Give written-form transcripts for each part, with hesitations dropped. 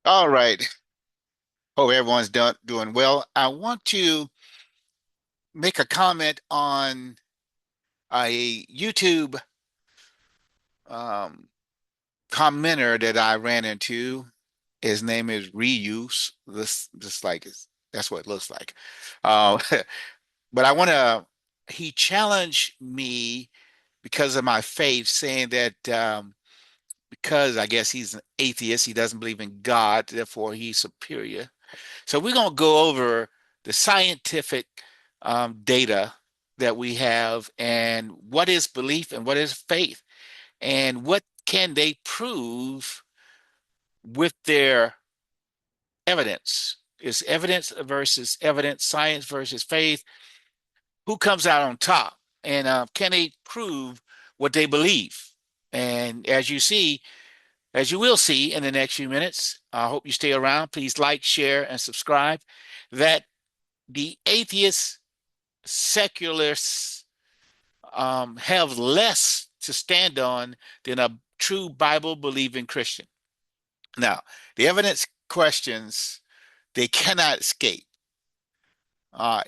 All right. Hope everyone's doing well. I want to make a comment on a YouTube um, commenter that I ran into. His name is Reuse. This just like that's what it looks like. Uh, but I want to. He challenged me because of my faith, saying that because I guess he's an atheist, he doesn't believe in God, therefore he's superior. So we're going to go over the scientific data that we have and what is belief and what is faith and what can they prove with their evidence. Is evidence versus evidence, science versus faith. Who comes out on top? And can they prove what they believe? And as you will see in the next few minutes, I hope you stay around. Please like, share, and subscribe. That the atheist secularists have less to stand on than a true Bible believing Christian. Now, the evidence questions they cannot escape. Uh,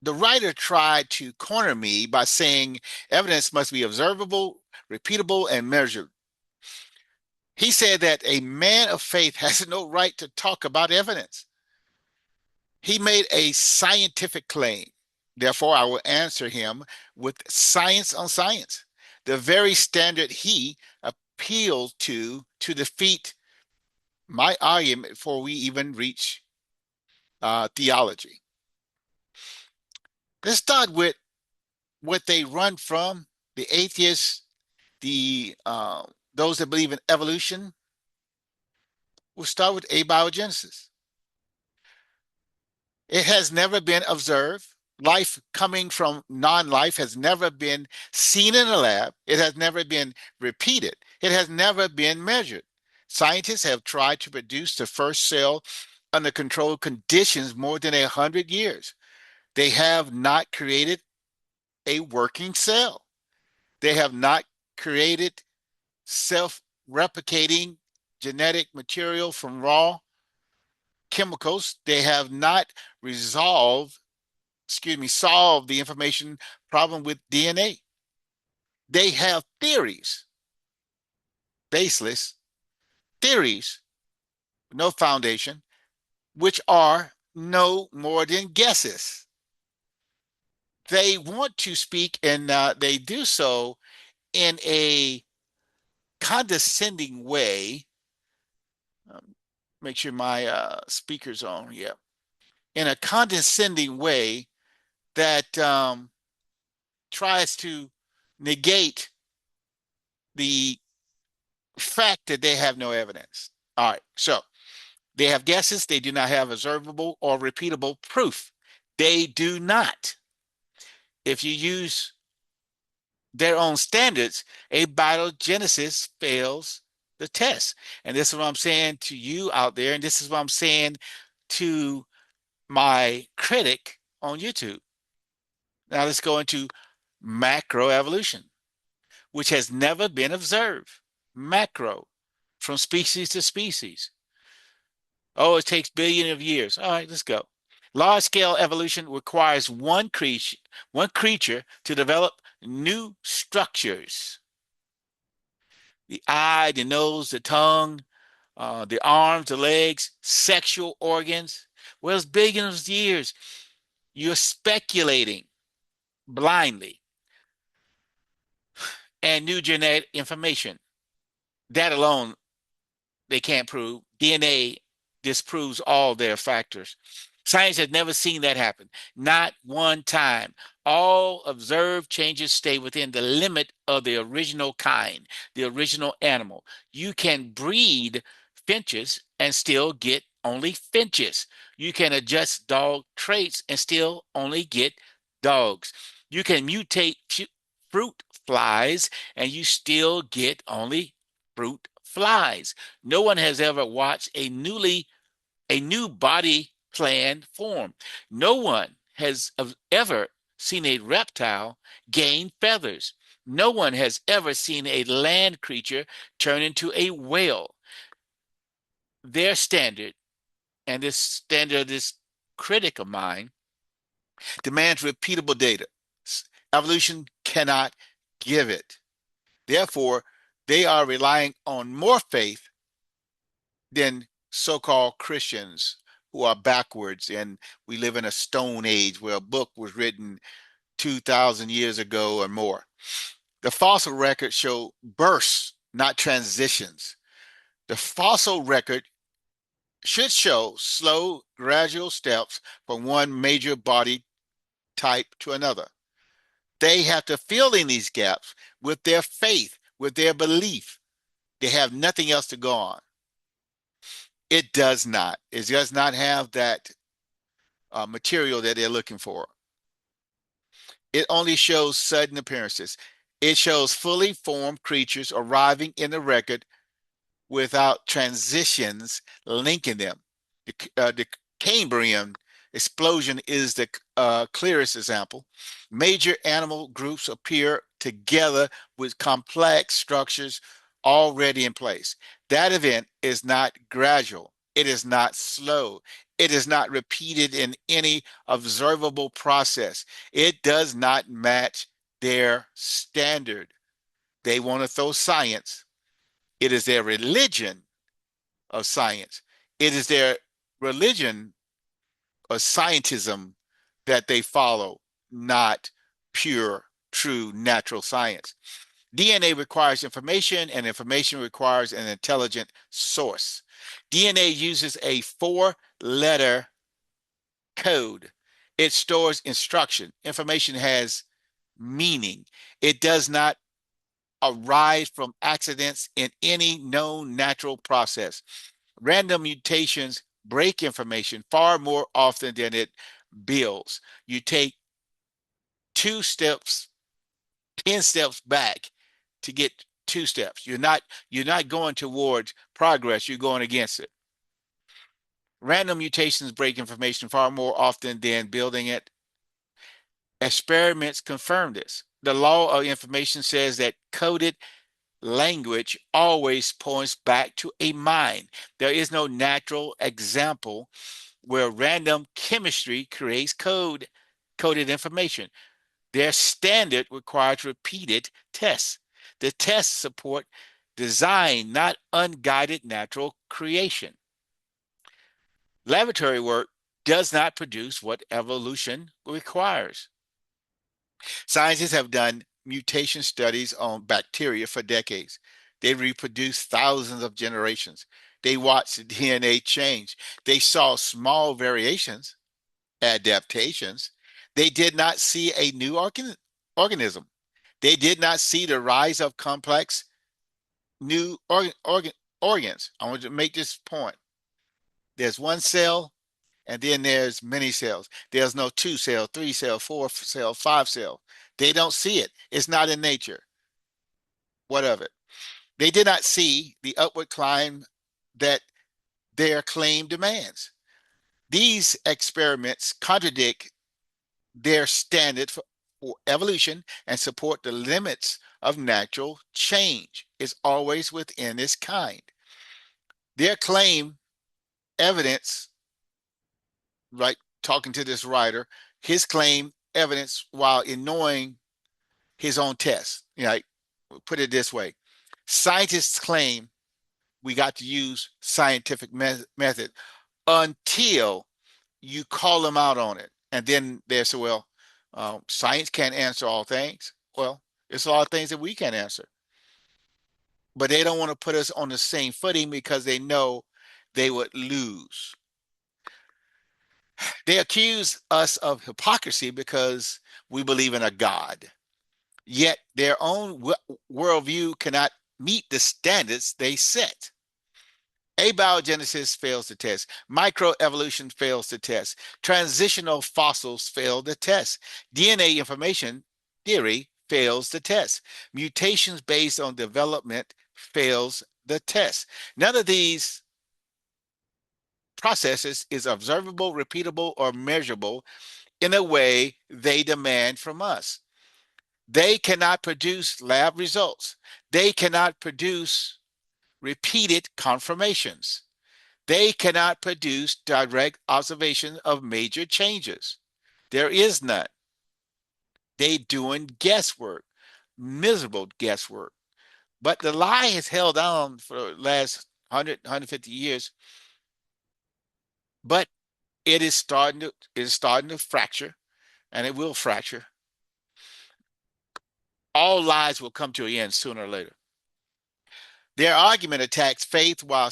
the writer tried to corner me by saying evidence must be observable, repeatable, and measured. He said that a man of faith has no right to talk about evidence. He made a scientific claim. Therefore, I will answer him with science on science, the very standard he appealed to defeat my argument before we even reach theology. Let's start with what they run from, the atheists, the those that believe in evolution. We'll start with abiogenesis. It has never been observed. Life coming from non-life has never been seen in a lab. It has never been repeated. It has never been measured. Scientists have tried to produce the first cell under controlled conditions more than 100 years. They have not created a working cell. They have not created self-replicating genetic material from raw chemicals. They have not resolved solve the information problem with DNA. They have theories, baseless theories, no foundation, which are no more than guesses. They want to speak, and they do so in a condescending way. Make sure my speaker's on. Yeah. In a condescending way that tries to negate the fact that they have no evidence. All right. So they have guesses. They do not have observable or repeatable proof. They do not. If you use their own standards, abiogenesis fails the test. And this is what I'm saying to you out there. And this is what I'm saying to my critic on YouTube. Now let's go into macroevolution, which has never been observed. Macro, from species to species. Oh, it takes billions of years. All right, let's go. Large scale evolution requires one creature to develop new structures. The eye, the nose, the tongue, the arms, the legs, sexual organs. Well, it's billions of years. You're speculating blindly. And new genetic information. That alone, they can't prove. DNA disproves all their factors. Science has never seen that happen. Not one time. All observed changes stay within the limit of the original kind, the original animal. You can breed finches and still get only finches. You can adjust dog traits and still only get dogs. You can mutate fruit flies and you still get only fruit flies. No one has ever watched a new body plan form. No one has ever seen a reptile gain feathers. No one has ever seen a land creature turn into a whale. their standard, and this standard, this critic of mine, demands repeatable data. Evolution cannot give it. Therefore, they are relying on more faith than so-called Christians who are backwards, and we live in a stone age where a book was written 2,000 years ago or more. The fossil records show bursts, not transitions. The fossil record should show slow, gradual steps from one major body type to another. They have to fill in these gaps with their faith, with their belief. They have nothing else to go on. It does not. It does not have that material that they're looking for. It only shows sudden appearances. It shows fully formed creatures arriving in the record without transitions linking them. The Cambrian explosion is the clearest example. Major animal groups appear together with complex structures already in place. That event is not gradual. It is not slow. It is not repeated in any observable process. It does not match their standard. They want to throw science. It is their religion of science. It is their religion of scientism that they follow, not pure, true natural science. DNA requires information, and information requires an intelligent source. DNA uses a four-letter code. It stores instruction. Information has meaning. It does not arise from accidents in any known natural process. Random mutations break information far more often than it builds. You take 2 steps, 10 steps back to get 2 steps. You're not going towards progress, you're going against it. Random mutations break information far more often than building it. Experiments confirm this. The law of information says that coded language always points back to a mind. There is no natural example where random chemistry creates coded information. Their standard requires repeated tests. The tests support design, not unguided natural creation. Laboratory work does not produce what evolution requires. Scientists have done mutation studies on bacteria for decades. They reproduced thousands of generations. They watched the DNA change. They saw small variations, adaptations. They did not see a new organism. They did not see the rise of complex new organs. I want to make this point. There's one cell, and then there's many cells. There's no 2 cell, 3 cell, 4 cell, 5 cell. They don't see it. It's not in nature. What of it? They did not see the upward climb that their claim demands. These experiments contradict their standard for evolution and support the limits of natural change. It's always within its kind. Their claim evidence, right? Talking to this writer, his claim evidence while ignoring his own tests. Like, put it this way: scientists claim we got to use scientific method until you call them out on it, and then they say, "Well, science can't answer all things." Well, it's a lot of things that we can't answer, but they don't want to put us on the same footing because they know they would lose. They accuse us of hypocrisy because we believe in a God, yet their own worldview cannot meet the standards they set. Abiogenesis fails the test. Microevolution fails the test. Transitional fossils fail the test. DNA information theory fails the test. Mutations based on development fails the test. None of these processes is observable, repeatable, or measurable in a way they demand from us. They cannot produce lab results. They cannot produce repeated confirmations. They cannot produce direct observation of major changes. There is none. They doing guesswork, miserable guesswork. But the lie has held on for the last 150 years, but it is starting to fracture, and it will fracture. All lies will come to an end sooner or later. Their argument attacks faith while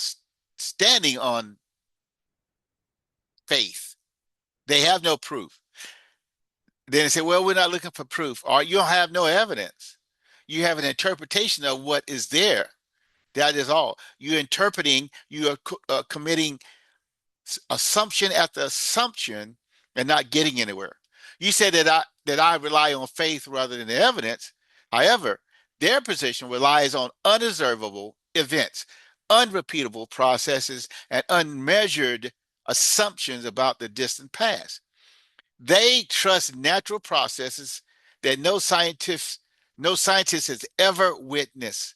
standing on faith. They have no proof. Then they say, well, we're not looking for proof, or you don't have no evidence. You have an interpretation of what is there. That is all. You're interpreting, you are committing assumption after assumption and not getting anywhere. You say that I rely on faith rather than the evidence. However, their position relies on unobservable events, unrepeatable processes, and unmeasured assumptions about the distant past. They trust natural processes that no scientist has ever witnessed.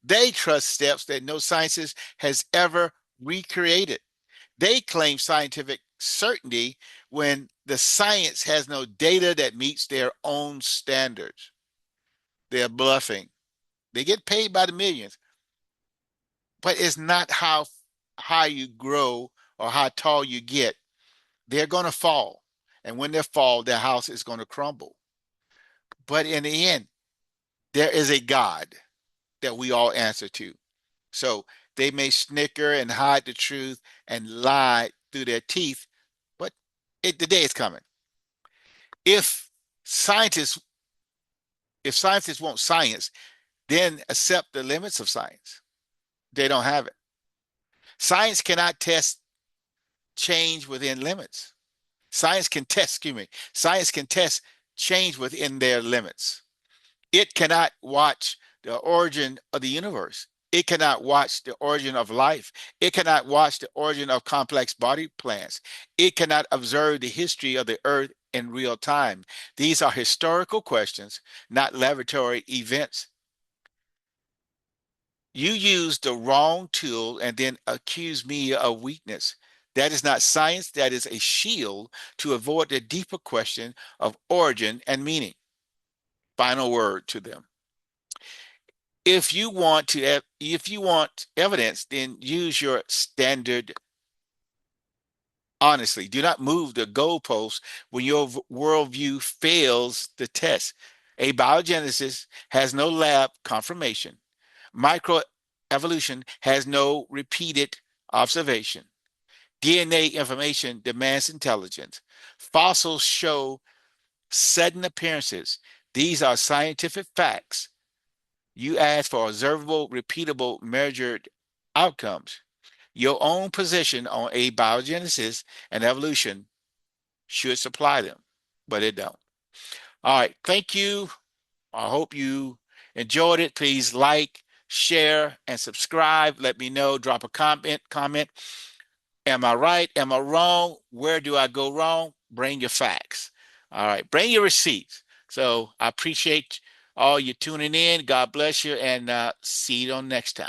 They trust steps that no scientist has ever recreated. They claim scientific certainty when the science has no data that meets their own standards. They're bluffing. They get paid by the millions, but it's not how high you grow or how tall you get. They're going to fall. And when they fall, their house is going to crumble. But in the end, there is a God that we all answer to. So they may snicker and hide the truth and lie through their teeth, but the day is coming. If scientists, if scientists want science, then accept the limits of science. They don't have it. Science cannot test change within limits. Science can test change within their limits. It cannot watch the origin of the universe. It cannot watch the origin of life. It cannot watch the origin of complex body plans. It cannot observe the history of the earth in real time. These are historical questions, not laboratory events. You use the wrong tool and then accuse me of weakness. That is not science. That is a shield to avoid the deeper question of origin and meaning. Final word to them. If you want evidence, then use your standard honestly. Do not move the goalposts when your worldview fails the test. Abiogenesis has no lab confirmation. Microevolution has no repeated observation. DNA information demands intelligence. Fossils show sudden appearances. These are scientific facts. You ask for observable, repeatable, measured outcomes. Your own position on abiogenesis and evolution should supply them, but it don't. All right. Thank you. I hope you enjoyed it. Please like, share, and subscribe. Let me know. Drop a comment. Am I right? Am I wrong? Where do I go wrong? Bring your facts. All right. Bring your receipts. So I appreciate all you tuning in. God bless you, and see you on next time.